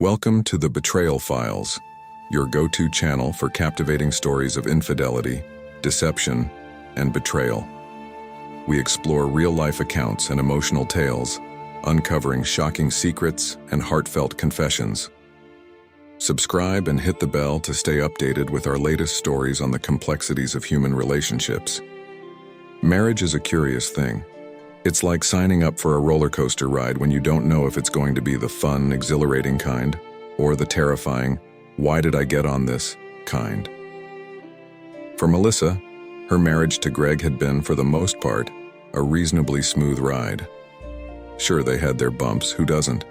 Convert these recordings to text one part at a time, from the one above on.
Welcome to the Betrayal Files, your go-to channel for captivating stories of infidelity, deception, and betrayal. We explore real-life accounts and emotional tales, uncovering shocking secrets and heartfelt confessions. Subscribe and hit the bell to stay updated with our latest stories on the complexities of human relationships. Marriage is a curious thing. It's like signing up for a roller coaster ride when you don't know if it's going to be the fun, exhilarating kind, or the terrifying, why did I get on this kind. For Melissa, her marriage to Greg had been, for the most part, a reasonably smooth ride. Sure, they had their bumps, who doesn't?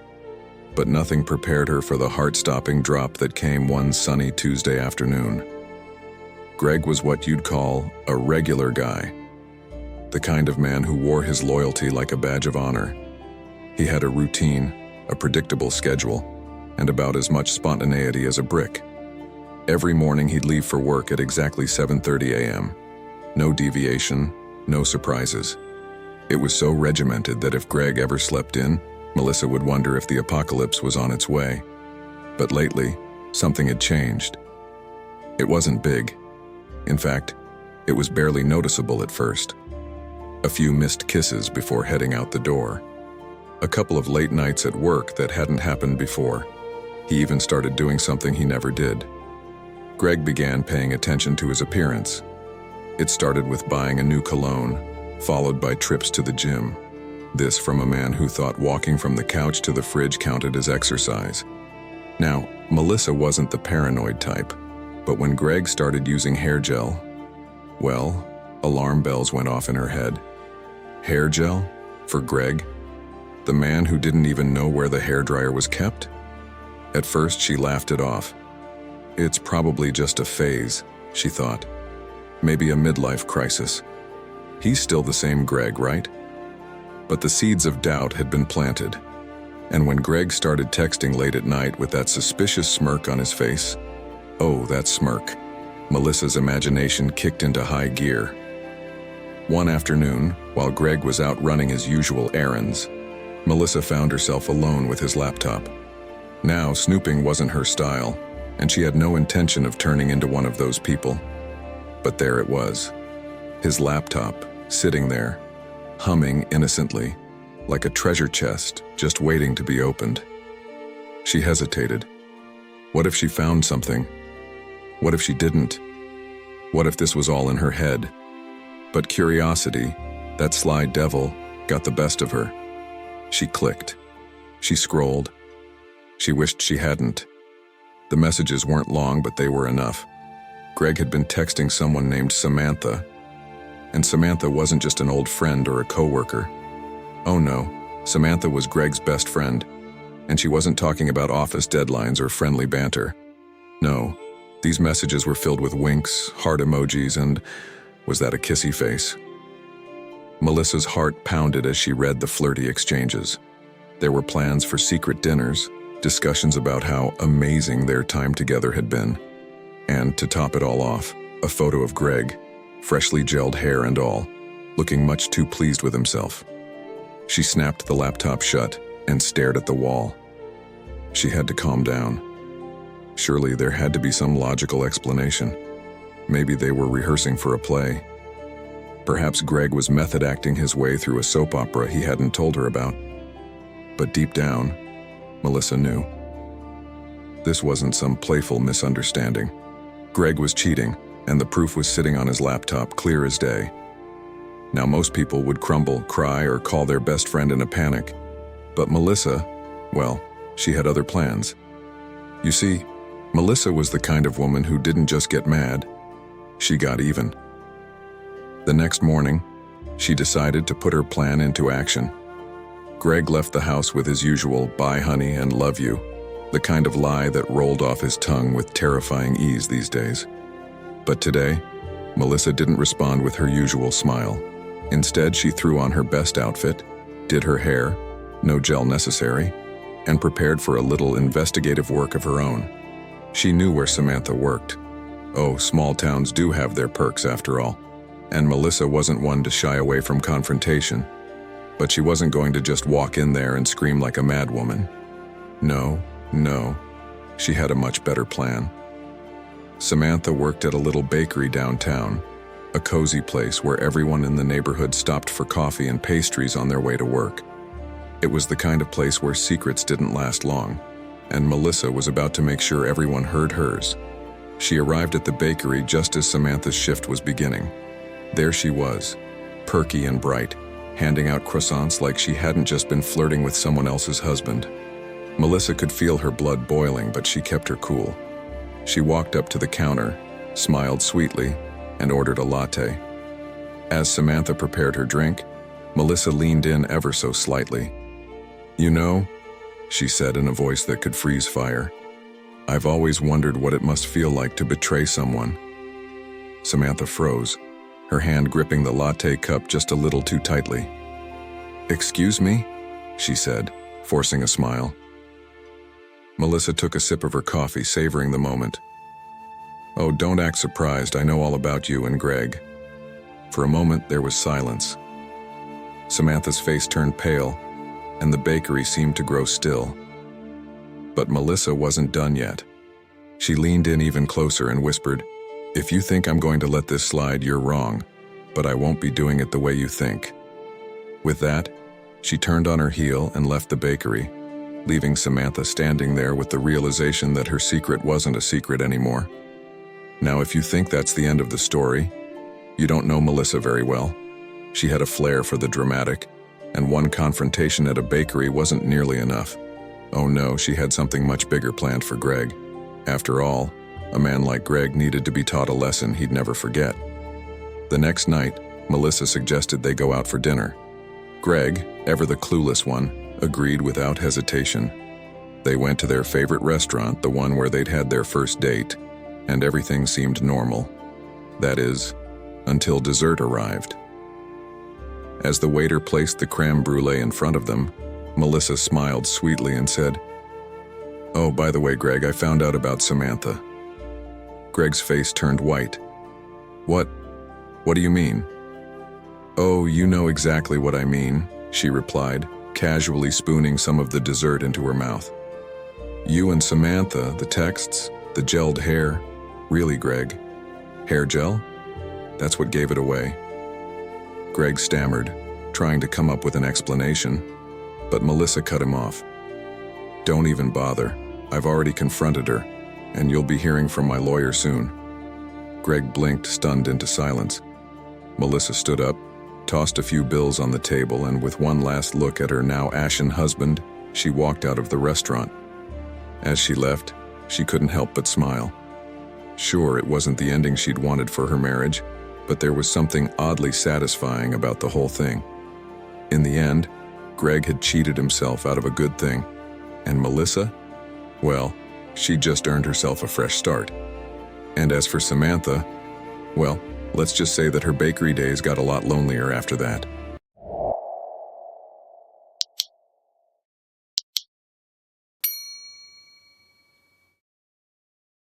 But nothing prepared her for the heart-stopping drop that came one sunny Tuesday afternoon. Greg was what you'd call a regular guy. The kind of man who wore his loyalty like a badge of honor. He had a routine, a predictable schedule, and about as much spontaneity as a brick. Every morning he'd leave for work at exactly 7:30 a.m. No deviation, no surprises. It was so regimented that if Greg ever slept in, Melissa would wonder if the apocalypse was on its way. But lately, something had changed. It wasn't big. In fact, it was barely noticeable at first. A few missed kisses before heading out the door. A couple of late nights at work that hadn't happened before. He even started doing something he never did. Greg began paying attention to his appearance. It started with buying a new cologne, followed by trips to the gym. This from a man who thought walking from the couch to the fridge counted as exercise. Now, Melissa wasn't the paranoid type, but when Greg started using hair gel, well, alarm bells went off in her head. Hair gel? For Greg? The man who didn't even know where the hairdryer was kept? At first, she laughed it off. It's probably just a phase, she thought. Maybe a midlife crisis. He's still the same Greg, right? But the seeds of doubt had been planted. And when Greg started texting late at night with that suspicious smirk on his face, oh, that smirk, Melissa's imagination kicked into high gear. One afternoon, while Greg was out running his usual errands, Melissa found herself alone with his laptop. Now, snooping wasn't her style, and she had no intention of turning into one of those people. But there it was, his laptop, sitting there, humming innocently, like a treasure chest just waiting to be opened. She hesitated. What if she found something? What if she didn't? What if this was all in her head? But curiosity, that sly devil, got the best of her. She clicked. She scrolled. She wished she hadn't. The messages weren't long, but they were enough. Greg had been texting someone named Samantha. And Samantha wasn't just an old friend or a coworker. Oh no, Samantha was Greg's best friend. And she wasn't talking about office deadlines or friendly banter. No, these messages were filled with winks, heart emojis, and was that a kissy face? Melissa's heart pounded as she read the flirty exchanges. There were plans for secret dinners, discussions about how amazing their time together had been. And to top it all off, a photo of Greg, freshly gelled hair and all, looking much too pleased with himself. She snapped the laptop shut and stared at the wall. She had to calm down. Surely there had to be some logical explanation. Maybe they were rehearsing for a play. Perhaps Greg was method acting his way through a soap opera he hadn't told her about. But deep down, Melissa knew. This wasn't some playful misunderstanding. Greg was cheating, and the proof was sitting on his laptop, clear as day. Now most people would crumble, cry, or call their best friend in a panic. But Melissa, well, she had other plans. You see, Melissa was the kind of woman who didn't just get mad. She got even. The next morning, she decided to put her plan into action. Greg left the house with his usual "bye honey" and "love you," the kind of lie that rolled off his tongue with terrifying ease these days. But today, Melissa didn't respond with her usual smile. Instead, she threw on her best outfit, did her hair, no gel necessary, and prepared for a little investigative work of her own. She knew where Samantha worked. Oh, small towns do have their perks after all. And Melissa wasn't one to shy away from confrontation. But she wasn't going to just walk in there and scream like a madwoman. No, No, she had a much better plan. Samantha worked at a little bakery downtown, a cozy place where everyone in the neighborhood stopped for coffee and pastries on their way to work. It was the kind of place where secrets didn't last long, and Melissa was about to make sure everyone heard hers. She arrived at the bakery just as Samantha's shift was beginning. There she was, perky and bright, handing out croissants like she hadn't just been flirting with someone else's husband. Melissa could feel her blood boiling, but she kept her cool. She walked up to the counter, smiled sweetly, and ordered a latte. As Samantha prepared her drink, Melissa leaned in ever so slightly. "You know," she said in a voice that could freeze fire, "I've always wondered what it must feel like to betray someone." Samantha froze, her hand gripping the latte cup just a little too tightly. "Excuse me?" she said, forcing a smile. Melissa took a sip of her coffee, savoring the moment. "Oh, don't act surprised. I know all about you and Greg." For a moment, there was silence. Samantha's face turned pale, and the bakery seemed to grow still. But Melissa wasn't done yet. She leaned in even closer and whispered, "If you think I'm going to let this slide, you're wrong, but I won't be doing it the way you think." With that, she turned on her heel and left the bakery, leaving Samantha standing there with the realization that her secret wasn't a secret anymore. Now, if you think that's the end of the story, you don't know Melissa very well. She had a flair for the dramatic, and one confrontation at a bakery wasn't nearly enough. Oh no, she had something much bigger planned for Greg. After all, a man like Greg needed to be taught a lesson he'd never forget. The next night, Melissa suggested they go out for dinner. Greg, ever the clueless one, agreed without hesitation. They went to their favorite restaurant, the one where they'd had their first date, and everything seemed normal. That is, until dessert arrived. As the waiter placed the crème brûlée in front of them, Melissa smiled sweetly and said, "Oh, by the way, Greg, I found out about Samantha." Greg's face turned white. What do you mean?" "Oh, you know exactly what I mean," she replied, casually spooning some of the dessert into her mouth. "You and Samantha, the texts, the gelled hair. Really, Greg? Hair gel? That's what gave it away." Greg stammered, trying to come up with an explanation, but Melissa cut him off. "Don't even bother. I've already confronted her, and you'll be hearing from my lawyer soon." Greg blinked, stunned into silence. Melissa stood up, tossed a few bills on the table, and with one last look at her now ashen husband, she walked out of the restaurant. As she left, she couldn't help but smile. Sure, it wasn't the ending she'd wanted for her marriage, but there was something oddly satisfying about the whole thing. In the end, Greg had cheated himself out of a good thing, and Melissa? Well, she just earned herself a fresh start. And as for Samantha, well, let's just say that her bakery days got a lot lonelier after that.